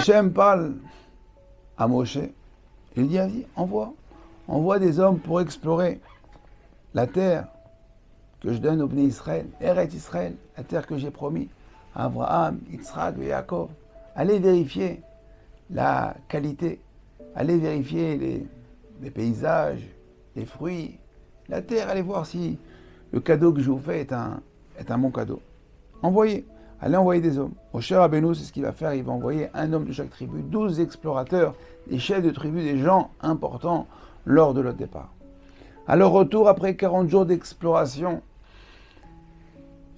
Hachem parle à Moshe. Il dit, vas-y, envoie des hommes pour explorer la terre que je donne au Bnei Israël, Eretz Israël, la terre que j'ai promis à Abraham, Yitzhak et Yaakov. Allez vérifier la qualité, allez vérifier les paysages, les fruits, la terre, allez voir si le cadeau que je vous fais est un bon cadeau. Allez envoyer des hommes. Moshe Rabbeinu, c'est ce qu'il va faire, il va envoyer un homme de chaque tribu, 12 explorateurs, des chefs de tribu, des gens importants lors de leur départ. À leur retour, après 40 jours d'exploration,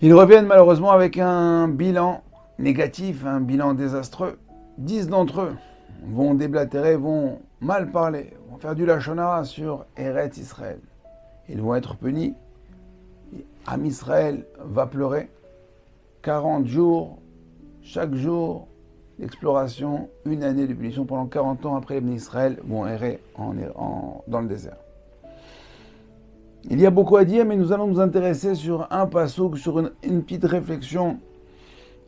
ils reviennent malheureusement avec un bilan négatif, un bilan désastreux. 10 d'entre eux vont déblatérer, vont mal parler, vont faire du lashon hara sur Eretz Israël. Ils vont être punis. Am Israël va pleurer. 40 jours, chaque jour d'exploration, une année de punition. Pendant 40 ans après, les Bnei Israël vont errer dans le désert. Il y a beaucoup à dire, mais nous allons nous intéresser sur un passouk, sur une petite réflexion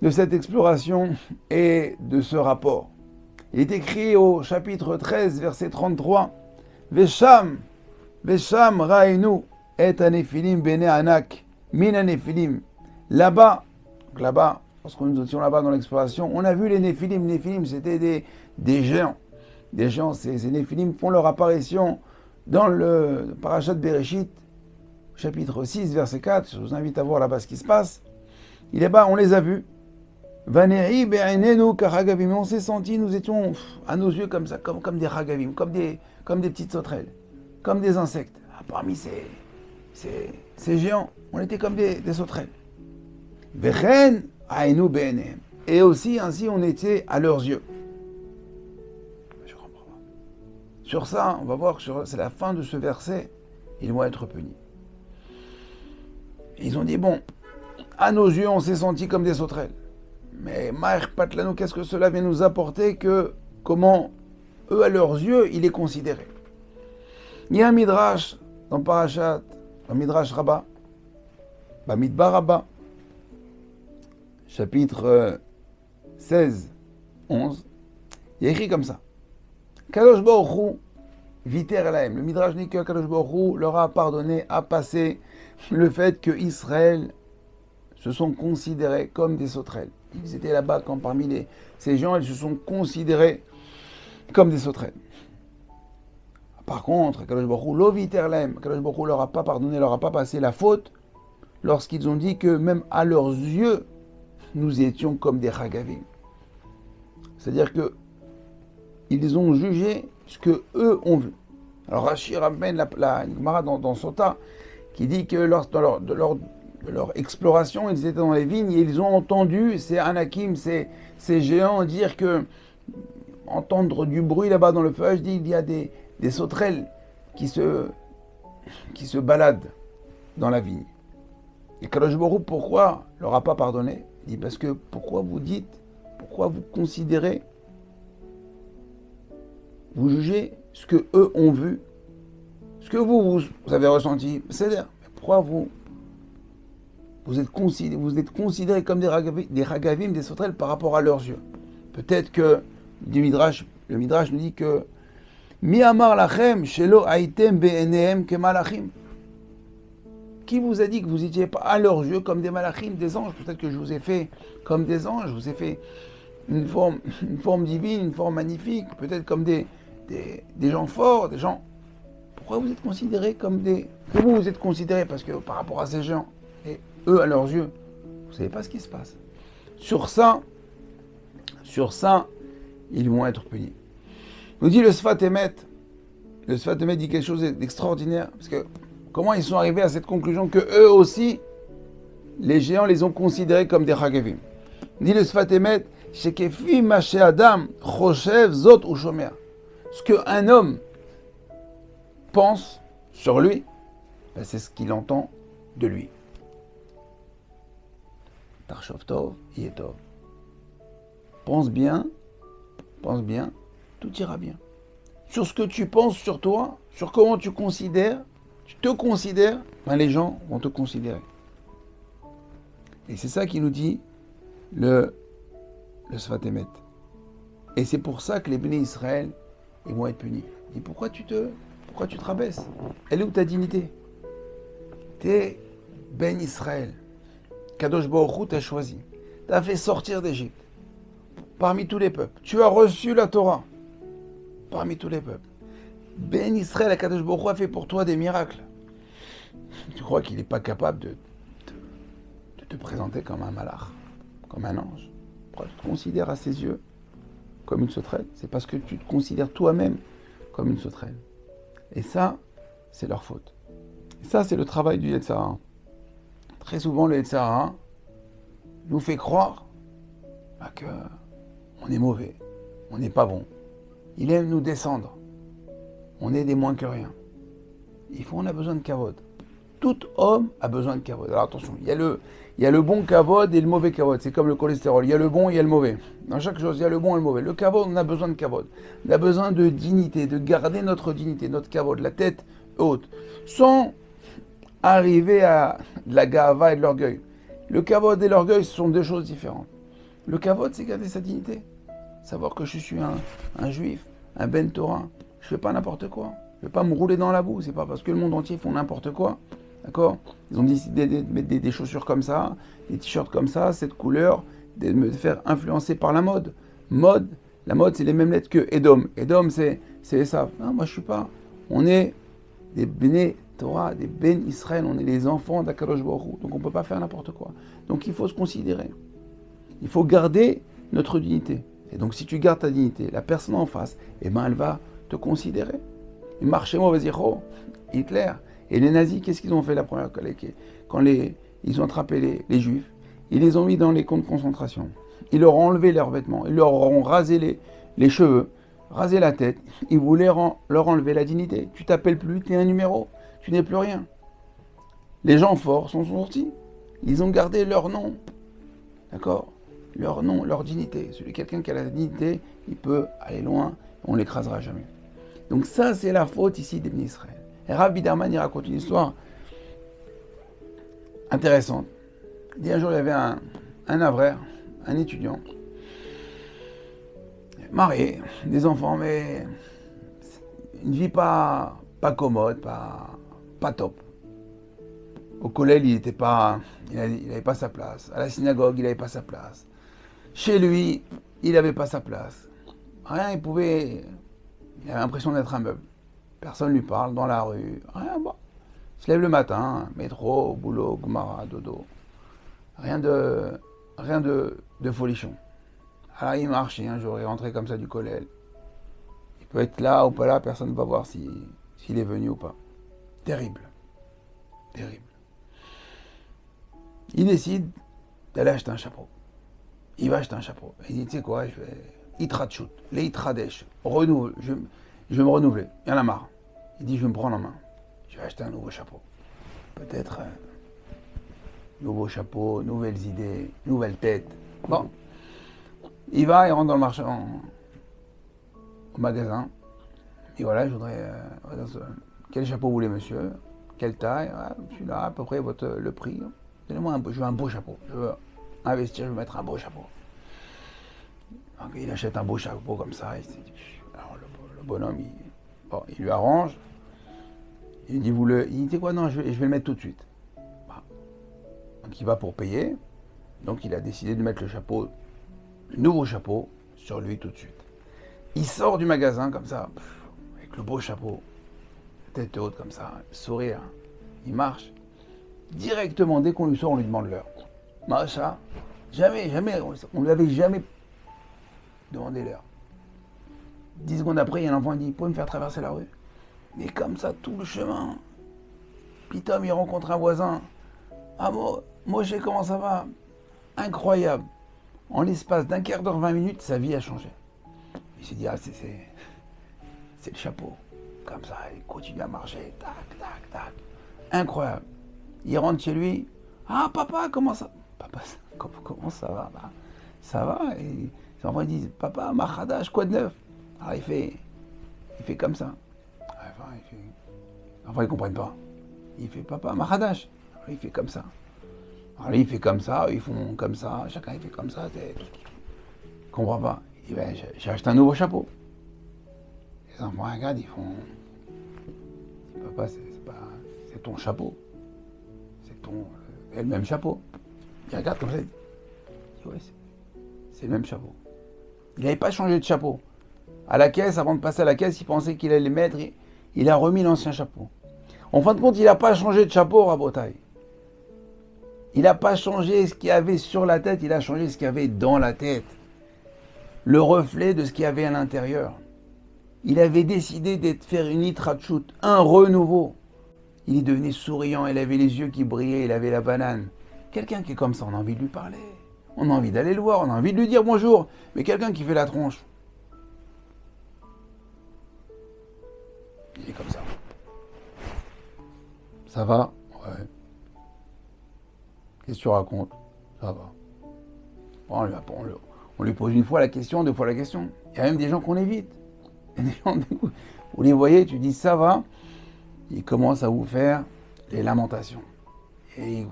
de cette exploration et de ce rapport. Il est écrit au chapitre 13, verset 33, « Vesham ra'inu et anephilim bene anak min anephilim » Là-bas, lorsque nous étions là-bas dans l'exploration, on a vu les néphilim. Les néphilim, c'était des géants. Des géants, ces néphilim font leur apparition dans le parashat Bereshit, chapitre 6, verset 4. Je vous invite à voir là-bas ce qui se passe. Il est bas, on les a vus. Vanei be'einenu karagavim. On s'est sentis, nous étions à nos yeux comme ça, comme des ragavim, comme des petites sauterelles, comme des insectes. Parmi ces géants, on était comme des sauterelles. Vechen ainu be'enehem. Et aussi, ainsi, on était à leurs yeux. Je comprends pas. Sur ça, on va voir que c'est la fin de ce verset, ils vont être punis. Ils ont dit, bon, à nos yeux, on s'est sentis comme des sauterelles. Mais Ma'er Patlano, qu'est-ce que cela vient nous apporter que comment eux, à leurs yeux, il est considéré. Il y a un midrash dans Parashat, un midrash Rabbah, Bamidbar Rabbah, chapitre 16, 11, il y a écrit comme ça. Kadosh Baruch Hu viter elahem. Le midrash dit que Kadosh Baruch Hu leur a pardonné, a passé le fait que Israël se sont considérés comme des sauterelles. Ils étaient là-bas quand parmi ces gens, ils se sont considérés comme des sauterelles. Par contre, Kadosh Baruch Hu lo viter elahem. Kadosh Baruch Hu leur a pas pardonné, leur a pas passé la faute lorsqu'ils ont dit que même à leurs yeux, nous étions comme des ragavim. C'est-à-dire que ils ont jugé ce que eux ont vu. Alors Rashi ramène la Gemara dans Sota qui dit que de leur exploration, ils étaient dans les vignes et ils ont entendu ces anakim, ces géants dire que entendre du bruit là-bas dans le feuillage, dit il y a des sauterelles qui se baladent dans la vigne. Et Kadosh Baruch Hu, pourquoi leur a pas pardonné? Il dit parce que pourquoi vous considérez, vous jugez ce que eux ont vu, ce que vous avez ressenti. C'est-à-dire, pourquoi vous êtes considérés comme des ragavim, des sauterelles par rapport à leurs yeux. Peut-être que le Midrash nous dit que Mi amar lachem shelo aitem be'enehem ke malachim. Qui vous a dit que vous n'étiez pas à leurs yeux comme des malachim, des anges? Peut-être que je vous ai fait comme des anges, je vous ai fait une forme divine, une forme magnifique, peut-être comme des gens forts, des gens... Pourquoi vous êtes considérés comme des... Que vous êtes considérés, parce que par rapport à ces gens, et eux à leurs yeux, vous ne savez pas ce qui se passe. Sur ça, ils vont être punis. Nous dit le Sfat Emet dit quelque chose d'extraordinaire, parce que comment ils sont arrivés à cette conclusion que eux aussi, les géants les ont considérés comme des Chagavim. Dit le Sfat Emet, Shekefi Mashe Adam, Choshev Zot ou Shomer. Ce qu'un homme pense sur lui, ben c'est ce qu'il entend de lui. Tarshov Tov, Yetov. Pense bien, tout ira bien. Sur ce que tu penses sur toi, sur comment tu te considères, ben les gens vont te considérer. Et c'est ça qui nous dit le Sfat Emet. Et c'est pour ça que les bénis Israël, ils vont être punis. Il dit, pourquoi tu te rabaisses? Elle est où ta dignité? T'es Ben Israël. Kadosh Baruch Hu t'a choisi. T'as fait sortir d'Égypte. Parmi tous les peuples. Tu as reçu la Torah. Parmi tous les peuples. Ben Israël, à Kadosh Baruch Hu a fait pour toi des miracles. Tu crois qu'il n'est pas capable de te présenter comme un malach, comme un ange? Pourquoi tu te considères à ses yeux comme une sauterelle? C'est parce que tu te considères toi-même comme une sauterelle. Et ça, c'est leur faute. Et ça, c'est le travail du Yetzer Hara. Très souvent, le Yetzer Hara nous fait croire qu'on est mauvais, on n'est pas bon. Il aime nous descendre. On est des moins que rien. On a besoin de kavod. Tout homme a besoin de kavod. Alors attention, il y a le bon kavod et le mauvais kavod. C'est comme le cholestérol. Il y a le bon et il y a le mauvais. Dans chaque chose, il y a le bon et le mauvais. Le kavod, on a besoin de kavod. On a besoin de dignité, de garder notre dignité, notre kavod, la tête haute, sans arriver à de la gava et de l'orgueil. Le kavod et l'orgueil, ce sont deux choses différentes. Le kavod, c'est garder sa dignité. Savoir que je suis un juif, un ben Torah. Je fais pas n'importe quoi. Je ne vais pas me rouler dans la boue. C'est pas parce que le monde entier font n'importe quoi. D'accord? Ils ont décidé de mettre des chaussures comme ça, des t-shirts comme ça, cette couleur, de me faire influencer par la mode. La mode, c'est les mêmes lettres que Edom. Edom, c'est ça. Non, moi, je suis pas. On est des Béné Torah, des Ben Israël. On est les enfants d'Akadosh Baruch Hu. Donc, on ne peut pas faire n'importe quoi. Donc, il faut se considérer. Il faut garder notre dignité. Et donc, si tu gardes ta dignité, la personne en face, eh ben, elle va te considérer. Il marchait moi, vas-y, Hitler. Et les nazis, qu'est-ce qu'ils ont fait la première fois? Quand ils ont attrapé les juifs, ils les ont mis dans les camps de concentration. Ils leur ont enlevé leurs vêtements, ils leur ont rasé les cheveux, rasé la tête. Ils voulaient leur enlever la dignité. Tu t'appelles plus, tu es un numéro, tu n'es plus rien. Les gens forts sont sortis. Ils ont gardé leur nom. D'accord? Leur nom, leur dignité. Quelqu'un qui a la dignité, il peut aller loin, on ne l'écrasera jamais. Donc ça, c'est la faute ici des Bénis Israël. Et Rabbi Biderman, il raconte une histoire intéressante. Il dit un jour, il y avait un avraire, un étudiant, marié, des enfants, mais une vie pas commode, pas top. Au collège, il n'avait pas sa place. À la synagogue, il n'avait pas sa place. Chez lui, il n'avait pas sa place. Rien, il avait l'impression d'être un meuble. Personne ne lui parle dans la rue. Rien, bon. Il se lève le matin, métro, boulot, gomara, dodo. Rien de folichon. Alors il marche, un jour, il est rentré comme ça du collège. Il peut être là ou pas là, personne ne va voir s'il est venu ou pas. Terrible. Terrible. Il décide d'aller acheter un chapeau. Il va acheter un chapeau. Il dit, tu sais quoi, je vais... Itratchout, les Itradesh, je vais me renouveler, il y en a marre. Il dit, je vais me prendre en main. Je vais acheter un nouveau chapeau. Peut-être nouveau chapeau, nouvelles idées, nouvelle tête. Bon. Il rentre dans le marché, au magasin. Et voilà, je voudrais... quel chapeau vous voulez, monsieur? Quelle taille? Celui-là, à peu près le prix. Donnez-moi je veux un beau chapeau. Je veux investir, je veux mettre un beau chapeau. Donc, il achète un beau chapeau comme ça. Alors le bonhomme, il lui arrange. Il dit, il dit quoi? Non, je vais le mettre tout de suite. Donc il va pour payer. Donc il a décidé de mettre le nouveau chapeau, sur lui tout de suite. Il sort du magasin comme ça, avec le beau chapeau, tête haute comme ça, sourire. Il marche. Directement, dès qu'on lui sort, on lui demande l'heure. Macha, jamais, on ne lui avait jamais demandé l'heure. 10 secondes après, il y a un enfant qui dit, vous pouvez me faire traverser la rue? Mais comme ça, tout le chemin. Puis Tom, il rencontre un voisin. Ah, Moshe, comment ça va? Incroyable. En l'espace d'un quart d'heure, 20 minutes, sa vie a changé. Il s'est dit, ah, c'est le chapeau. Comme ça, il continue à marcher. Tac, tac, tac. Incroyable. Il rentre chez lui. Ah, papa, comment ça? Papa, comment ça va? Bah, ça va. Et ses enfants disent, papa, Mahadash, quoi de neuf? Alors il fait comme ça. Enfin, ils ne comprennent pas. Il fait papa, Mahadash. Alors il fait comme ça. Alors il fait comme ça, ils font comme ça, chacun il fait comme ça. Il ne comprend pas. Il dit, ben, j'ai acheté un nouveau chapeau. Les enfants regardent, ils font, papa, c'est ton chapeau. C'est le même chapeau. Il regarde comme ça, il dit, ouais, c'est le même chapeau. Il n'avait pas changé de chapeau. À la caisse, avant de passer à la caisse, il pensait qu'il allait les mettre, il a remis l'ancien chapeau. En fin de compte, il n'a pas changé de chapeau, Rabotai. Il n'a pas changé ce qu'il y avait sur la tête, il a changé ce qu'il y avait dans la tête. Le reflet de ce qu'il y avait à l'intérieur. Il avait décidé de faire une hitrachut, un renouveau. Il est devenu souriant, il avait les yeux qui brillaient, il avait la banane. Quelqu'un qui est comme ça, on a envie de lui parler. On a envie d'aller le voir, on a envie de lui dire bonjour. Mais quelqu'un qui fait la tronche, il est comme ça. Ça va? Ouais. Qu'est-ce que tu racontes? Ça va. Bon, on lui pose une fois la question, deux fois la question. Il y a même des gens qu'on évite. Il y a des gens, vous les voyez, tu dis ça va, ils commencent à vous faire les lamentations. Et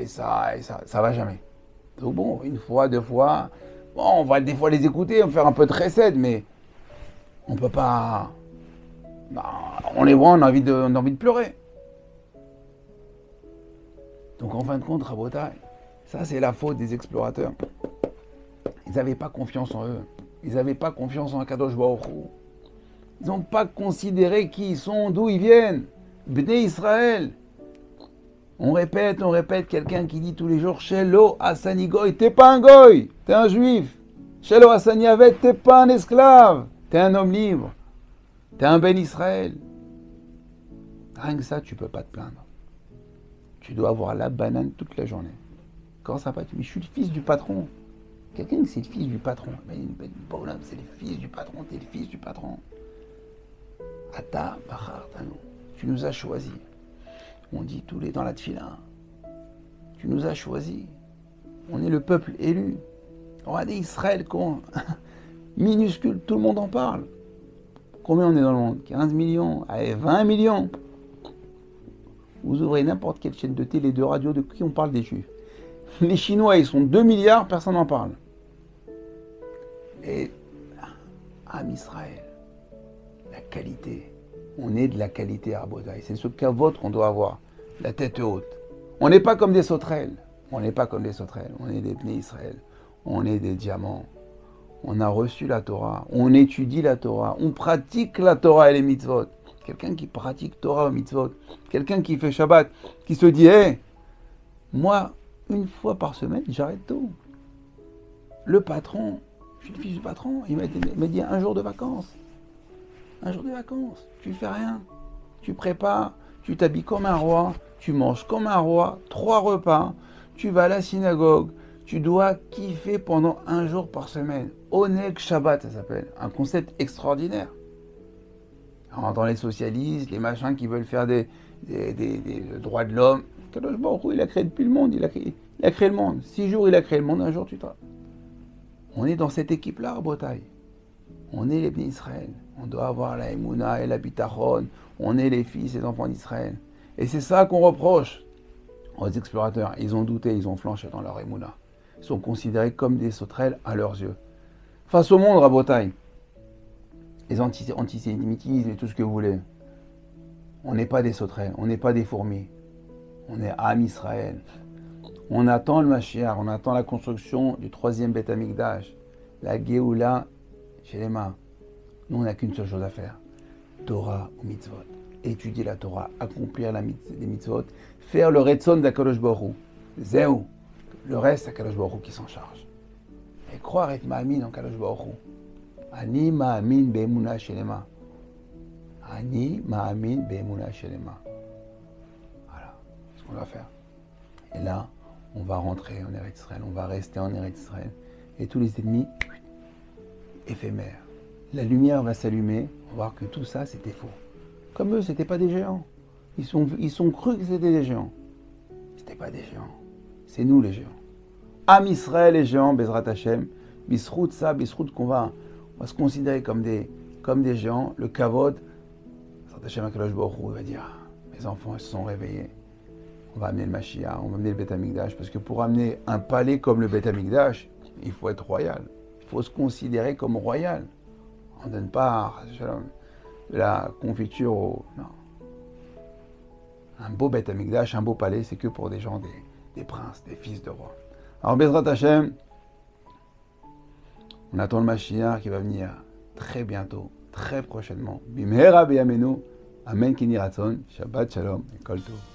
ça va jamais. Donc bon, une fois, deux fois, bon, on va des fois les écouter, on va faire un peu de recette, mais on peut pas. Bah, on les voit, on a envie de pleurer. Donc en fin de compte, Rabotai, ça c'est la faute des explorateurs. Ils n'avaient pas confiance en eux. Ils n'avaient pas confiance en Akadosh Baruch Hu. Ils n'ont pas considéré qui ils sont, d'où ils viennent. Bnei Israël. On répète, quelqu'un qui dit tous les jours, Shelo Hassani Goy, t'es pas un Goy, t'es un juif. Shelo Hassani Avet, t'es pas un esclave, t'es un homme libre. T'es un Ben Israël. Rien que ça, tu peux pas te plaindre. Tu dois avoir la banane toute la journée. Quand ça va, mais je suis le fils du patron. Quelqu'un qui c'est le fils du patron. Mais c'est le fils du patron, t'es le fils du patron. Ata Bachar Tanu. Tu nous as choisis. On dit tous les dans la tfila. Tu nous as choisis. On est le peuple élu. Regardez Israël, minuscule, tout le monde en parle. Combien on est dans le monde? 15 millions, allez, 20 millions. Vous ouvrez n'importe quelle chaîne de télé, de radio, de qui on parle des Juifs. Les Chinois, ils sont 2 milliards, personne n'en parle. Et Am Israël, la qualité. On est de la qualité à Rabotai. C'est ce qu'à votre on doit avoir. La tête haute. On n'est pas comme des sauterelles. On n'est pas comme des sauterelles. On est des Bnei Israël. On est des diamants. On a reçu la Torah. On étudie la Torah. On pratique la Torah et les mitzvot. Quelqu'un qui pratique Torah et mitzvot. Quelqu'un qui fait Shabbat. Qui se dit, hé, moi, une fois par semaine, j'arrête tout. Le patron, je suis le fils du patron, il m'a dit un jour de vacances. Un jour de vacances. Tu fais rien. Tu prépares, tu t'habilles comme un roi, tu manges comme un roi, 3 repas, tu vas à la synagogue, tu dois kiffer pendant un jour par semaine. Oneg Shabbat, ça s'appelle. Un concept extraordinaire. Alors, dans les socialistes, les machins qui veulent faire des droits de l'homme, Kadosh Baruch Hu, il a créé depuis le monde, il a créé le monde. 6 jours, il a créé le monde, un jour, tu travailles. On est dans cette équipe-là, Rabotai. On est les Bnei Israël. On doit avoir la Emouna et la Bitachon. On est les fils et les enfants d'Israël. Et c'est ça qu'on reproche aux explorateurs. Ils ont douté, ils ont flanché dans leur Emouna. Ils sont considérés comme des sauterelles à leurs yeux. Face au monde, Rabotai, les antisémitismes et tout ce que vous voulez, on n'est pas des sauterelles, on n'est pas des fourmis. On est Am Israël. On attend le Mashiach, on attend la construction du 3e Beth Amikdash, la Géoula chez les mains. Nous, on n'a qu'une seule chose à faire. Torah ou mitzvot. Étudier la Torah, accomplir les mitzvot, faire le Retzon d'Akadosh Baruch Hu. Zéou. Le reste, c'est Akadosh Baruch Hu qui s'en charge. Et croire et ma'amin en Akadosh Baruch Hu. Ani ma'amin be'emuna shelema. Ani ma'amin be'emuna shelema. Voilà ce qu'on va faire. Et là, on va rentrer en Eretz Israël, on va rester en Eretz Israël. Et tous les ennemis, éphémères. La lumière va s'allumer, on va voir que tout ça, c'était faux. Comme eux, c'était pas des géants. Ils sont crus que c'était des géants. C'était pas des géants. C'est nous les géants. Am Israël les géants, Bezrat Hashem, Bisrout ça, Bisrout qu'on va se considérer comme des géants. Le Kavod, Bezrat Hashem Akadosh Baruch Hu, il va dire, mes enfants, ils se sont réveillés. On va amener le Mashiach, on va amener le Beth Amikdash, parce que pour amener un palais comme le Beth Amikdash, il faut être royal. Il faut se considérer comme royal. On ne donne pas de la confiture au... Non. Un beau Beth Amikdash, un beau palais, c'est que pour des gens, des princes, des fils de rois. Alors, Bezrat Hashem, on attend le Mashiach qui va venir très bientôt, très prochainement. Bimhera b'yameinu, amen kini ratzon, Shabbat shalom, et kol tov.